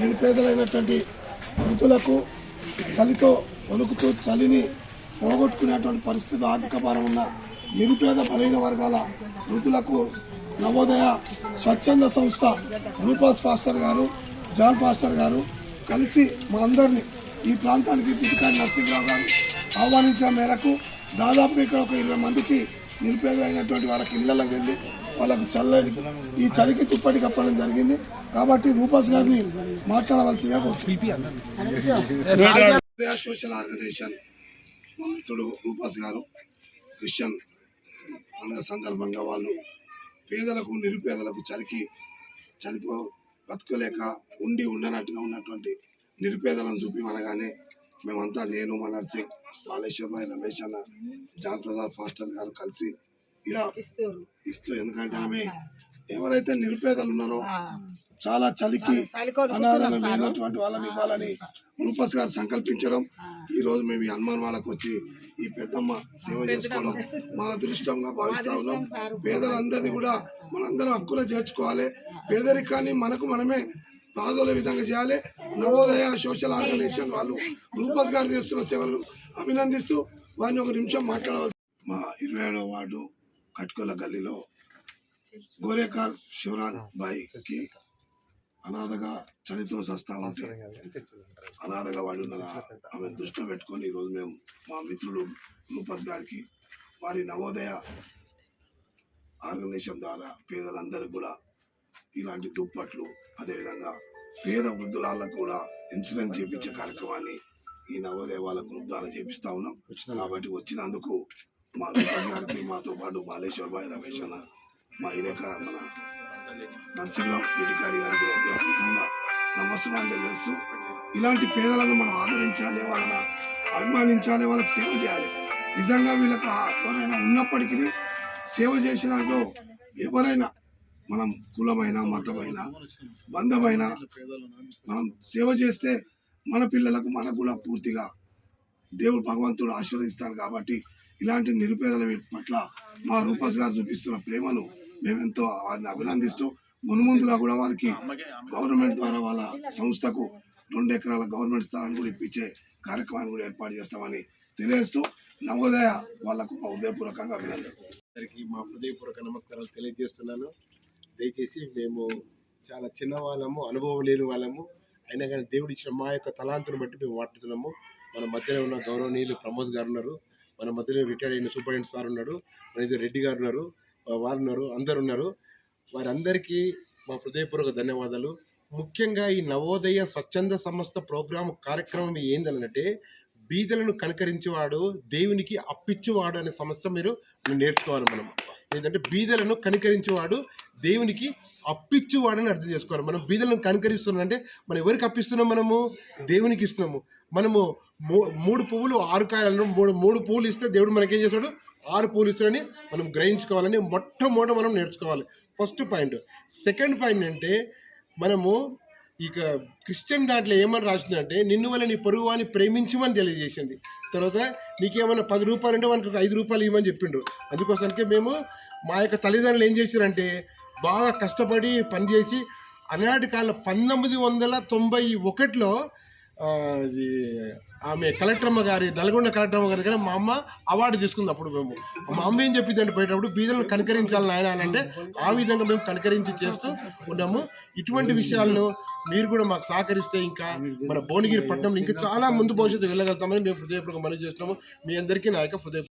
నిరుపేదలైనటువంటి వృద్ధులకు చలితో వణుకుతూ చలిని పోగొట్టుకునేటువంటి పరిస్థితి ఆర్థిక భారం ఉన్న నిరుపేద బలైన వర్గాల వృద్ధులకు నవోదయ స్వచ్ఛంద సంస్థ రూపాస్ ఫాస్టర్ గారు, జాన్ ఫాస్టర్ గారు కలిసి మా అందరినీ ఈ ప్రాంతానికి దిటికాడి నరసింహరావు గారు ఆహ్వానించిన మేరకు దాదాపుగా ఇక్కడ ఒక 20 మందికి నిరుపేదలైనటువంటి వాళ్ళకి ఇళ్లకు వెళ్ళి వాళ్ళకు ఈ చలికి తుప్పటి కప్పడం జరిగింది. కాబట్టి రూపాస్ గారిని మాట్లాడవలసిందిగా సోషల్ ఆర్గనైజేషన్ మిత్రుడు రూపాస్ గారు క్రిస్టియన్ పండుగ సందర్భంగా వాళ్ళు పేదలకు నిరుపేదలకు బతుకోలేక ఉండనట్టుగా ఉన్నటువంటి నిరుపేదలను చూపిమనగానే మేమంతా నేను మా నర్సింగ్ బాలేశ్వర్ భాయ్, రమేష్ అన్న, జాన్ ప్రసాద్ ఫాస్టర్ గారు కలిసి ఇలా ఇస్తూ ఎందుకంటే ఆమె ఎవరైతే నిరుపేదలు ఉన్నారో చాలా చలికి అనాథలు లేనటువంటి వాళ్ళని ఇవ్వాలని రూపస్ గారు సంకల్పించడం, ఈ రోజు మేము ఈ హనుమాన్ వాళ్ళకు వచ్చి ఈ పెద్దమ్మ సేవ చేసుకోవడం మా అదృష్టంగా భావిస్తా ఉన్నాం. పేదలందరినీ కూడా మనందరం హక్కున చేర్చుకోవాలి. పేదరికాన్ని మనకు మనమే పాదోలే విధంగా చేయాలి. నవోదయ సోషల్ ఆర్గనైజేషన్ వాళ్ళు రూపస్ గారు చేస్తున్న సేవలను అభినందిస్తూ వారిని ఒక నిమిషం మాట్లాడవచ్చు. మా 27వ వార్డు కట్కోల గల్లీలో గోరేకార్ శివరాజ్ బాయ్కి అనాథగా చలితో సస్తా ఉంటే అనాథగా వాడు ఆమె దృష్టిలో పెట్టుకొని ఈరోజు మేము మా మిత్రుడు రూపస్ గారికి వారి నవోదయ ఆర్గనైజేషన్ ద్వారా పేదలందరికీ కూడా ఇలాంటి దుప్పట్లు, అదేవిధంగా పేద వృద్ధులకు కూడా ఇన్సూరెన్స్ చేయించే కార్యక్రమాన్ని ఈ నవోదయ వాళ్ళ గ్రూప్ ద్వారా చేపిస్తా ఉన్నాం. కాబట్టి వచ్చినందుకు మా రూపస్ గారికి, మాతో పాటు బాలేశ్వర్ భాయ్, రమేష్ అన్న, మా ఇరేక మన నరసింహరావు దిటికాడి గారు కూడా ఉదయపూర్వకంగా నమస్కారం చేస్తూ ఇలాంటి పేదలను మనం ఆదరించాలి, వాళ్ళని అభిమానించాలి, వాళ్ళకి సేవ చేయాలి. నిజంగా వీళ్ళకి ఎవరైనా ఉన్నప్పటికీ సేవ చేసే దాంట్లో ఎవరైనా మనం కులమైన, మతమైన, బంధమైన మనం సేవ చేస్తే మన పిల్లలకు మనకు కూడా పూర్తిగా దేవుడు భగవంతుడు ఆశీర్వదిస్తాడు. కాబట్టి ఇలాంటి నిరుపేదల పట్ల మా రూపస్ గారు చూపిస్తున్న ప్రేమను మేమెంతో వారిని అభినందిస్తూ మున్ముందుగా కూడా వారికి గవర్నమెంట్ ద్వారా వాళ్ళ సంస్థకు 2 ఎకరాల గవర్నమెంట్ స్థలాన్ని కూడా ఇప్పించే కార్యక్రమాన్ని కూడా ఏర్పాటు చేస్తామని తెలియజేస్తూ నవోదయ వాళ్లకు హృదయపూర్వకంగా అభినందనలు. మా హృదయపూర్వక నమస్కారాలు తెలియజేస్తున్నాను. దయచేసి మేము చాలా చిన్న వాళ్ళము, అనుభవం లేని వాళ్ళము, అయినా కానీ దేవుడు ఇచ్చిన మా యొక్క తలాంతును బట్టి మేము వాడుతున్నాము. మన మధ్యలో ఉన్న గౌరవనీయులు ప్రమోద్ గారు ఉన్నారు, మన మధ్యలో రిటైర్డ్ అయిన సూపరింటెండెంట్ సార్ ఉన్నాడు, మన ఇద్దరు రెడ్డి గారు ఉన్నారు, వారు ఉన్నారు, అందరు ఉన్నారు. వారందరికీ మా హృదయపూర్వక ధన్యవాదాలు. ముఖ్యంగా ఈ నవోదయ స్వచ్ఛంద సంస్థ కార్యక్రమం ఏందనంటే బీదలను కనికరించేవాడు దేవునికి అప్పిచ్చేవాడు అనే సమస్య మీరు నేర్చుకోవాలి. మనం ఏంటంటే బీదలను కనికరించేవాడు దేవునికి అప్పిచ్చేవాడని అర్థం చేసుకోవాలి. మనం బీదలను కనికరిస్తున్నాం అంటే మనం ఎవరికి అప్పిస్తున్నాం? మనము దేవునికి ఇస్తున్నాము. మనము 3 పువ్వులు 6 కాయలను 3 పువ్వులు ఇస్తే దేవుడు మనకేం చేస్తాడు? 6 పువ్వులు ఇస్తాడని మనం గ్రహించుకోవాలని మొట్టమొదట మనం నేర్చుకోవాలి. First point. సెకండ్ పాయింట్ అంటే మనము ఇక క్రిస్టియన్ దాంట్లో ఏమని రాసిందంటే నిన్ను వల్ల నీ పొరుగు అని ప్రేమించమని తెలియజేసింది. తర్వాత నీకేమన్నా 10 రూపాయలు అంటే మనకు 5 రూపాయలు ఇవ్వమని చెప్పిండు. అందుకోసానికి మేము మా యొక్క తల్లిదండ్రులు ఏం చేశారంటే బాగా కష్టపడి పనిచేసి ఆనాటి కాలంలో 1991లో ఆమె కలెక్టరమ్మ గారి, నల్గొండ కలెక్టరమ్మ గారి దగ్గర మా అమ్మ అవార్డు తీసుకుంది. అప్పుడు మేము మా అమ్మ ఏం చెప్పిందంటే పోయేటప్పుడు బీదలను కనికరించాలని ఆయన అని అంటే ఆ విధంగా మేము కనికరించి చేస్తూ ఉన్నాము. ఇటువంటి విషయాలను మీరు కూడా మాకు సహకరిస్తే ఇంకా మన భువనగిరి పట్టణంలో ఇంకా చాలా ముందు భవిష్యత్తు వెళ్ళగలుగుతామని మేము హృదయపూర్వకంగా మనవి చేస్తున్నాము. మీ అందరికీ నా యొక్క హృదయ